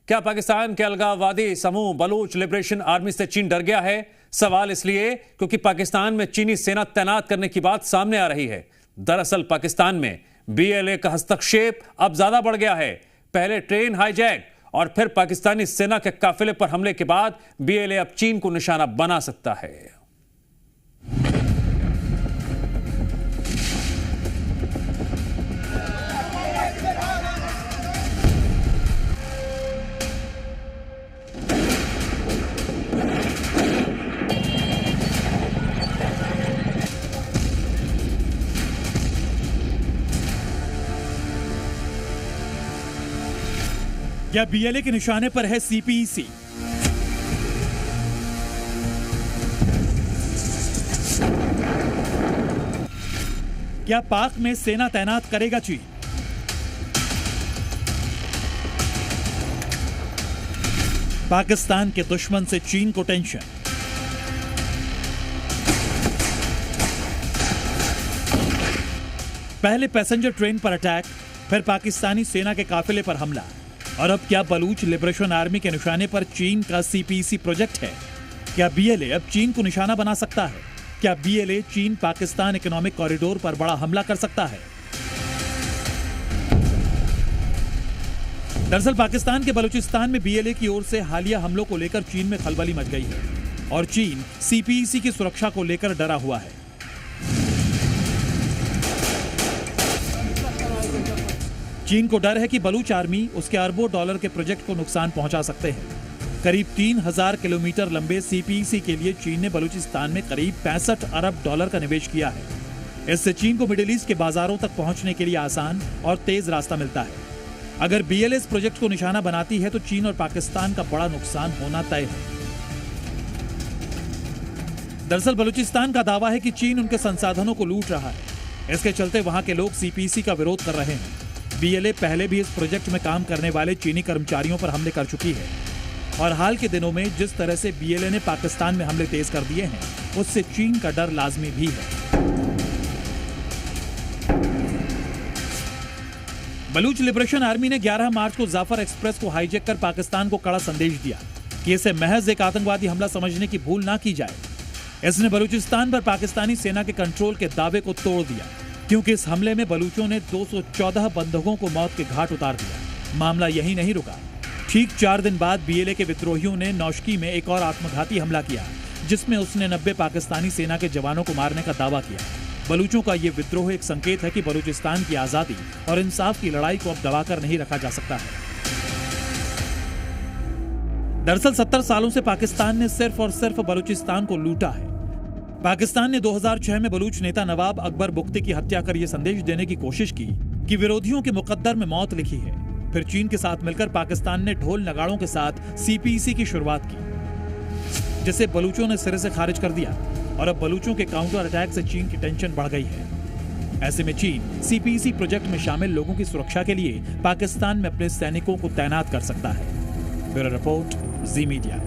क्या पाकिस्तान के अलगाववादी समूह बलूच लिबरेशन आर्मी से चीन डर गया है? सवाल इसलिए क्योंकि पाकिस्तान में चीनी सेना तैनात करने की बात सामने आ रही है। दरअसल पाकिस्तान में बीएलए का हस्तक्षेप अब ज्यादा बढ़ गया है। पहले ट्रेन हाईजैक और फिर पाकिस्तानी सेना के काफिले पर हमले के बाद बीएलए अब चीन को निशाना बना सकता है। क्या बीएलए के निशाने पर है सीपीईसी? क्या पाक में सेना तैनात करेगा चीन? पाकिस्तान के दुश्मन से चीन को टेंशन। पहले पैसेंजर ट्रेन पर अटैक, फिर पाकिस्तानी सेना के काफिले पर हमला, और अब क्या बलूच लिबरेशन आर्मी के निशाने पर चीन का सीपीईसी प्रोजेक्ट है? क्या बीएलए अब चीन को निशाना बना सकता है? क्या बीएलए चीन पाकिस्तान इकोनॉमिक कॉरिडोर पर बड़ा हमला कर सकता है? दरअसल पाकिस्तान के बलूचिस्तान में बीएलए की ओर से हालिया हमलों को लेकर चीन में खलबली मच गई है और चीन सीपीईसी की सुरक्षा को लेकर डरा हुआ है। चीन को डर है कि बलूच आर्मी उसके अरबों डॉलर के प्रोजेक्ट को नुकसान पहुंचा सकते हैं। करीब 3000 किलोमीटर लंबे सीपीईसी के लिए चीन ने बलूचिस्तान में करीब 65 अरब डॉलर का निवेश किया है। इससे चीन को मिडिल ईस्ट के बाजारों तक पहुंचने के लिए आसान और तेज रास्ता मिलता है। अगर बीएलए इस प्रोजेक्ट को निशाना बनाती है तो चीन और पाकिस्तान का बड़ा नुकसान होना तय है। दरअसल बलूचिस्तान का दावा है कि चीन उनके संसाधनों को लूट रहा है। इसके चलते वहां के लोग सीपीईसी का विरोध कर रहे हैं। बीएलए पहले भी इस प्रोजेक्ट में काम करने वाले चीनी कर्मचारियों पर हमले कर चुकी है और हाल के दिनों में जिस तरह से बीएलए ने पाकिस्तान में हमले तेज कर दिए हैं, उससे चीन का डर लाजमी भी है। बलूच लिबरेशन आर्मी ने 11 मार्च को जाफर एक्सप्रेस को हाईजैक कर पाकिस्तान को कड़ा संदेश दिया कि इसे महज एक आतंकवादी हमला समझने की भूल ना की जाए। इसने बलूचिस्तान पर पाकिस्तानी सेना के कंट्रोल के दावे को तोड़ दिया, क्योंकि इस हमले में बलूचों ने 214 बंधकों को मौत के घाट उतार दिया। मामला यही नहीं रुका। ठीक 4 दिन बाद बीएलए के विद्रोहियों ने नौशकी में एक और आत्मघाती हमला किया, जिसमें उसने 90 पाकिस्तानी सेना के जवानों को मारने का दावा किया। बलूचों का यह विद्रोह एक संकेत है कि बलूचिस्तान की आजादी और इंसाफ की लड़ाई को अब दबाकर नहीं रखा जा सकता है। दरअसल 70 सालों से पाकिस्तान ने सिर्फ और सिर्फ बलूचिस्तान को लूटा है। पाकिस्तान ने 2006 में बलूच नेता नवाब अकबर बुख्ती की हत्या कर यह संदेश देने की कोशिश की कि विरोधियों के मुकद्दर में मौत लिखी है। फिर चीन के साथ मिलकर पाकिस्तान ने ढोल नगाड़ों के साथ सीपीईसी की शुरुआत की, जिसे बलूचों ने सिरे से खारिज कर दिया और अब बलूचों के काउंटर अटैक से चीन की टेंशन बढ़ गई है। ऐसे में चीन सीपीईसी प्रोजेक्ट में शामिल लोगों की सुरक्षा के लिए पाकिस्तान में अपने सैनिकों को तैनात कर सकता है। ब्यूरो रिपोर्ट, जी मीडिया।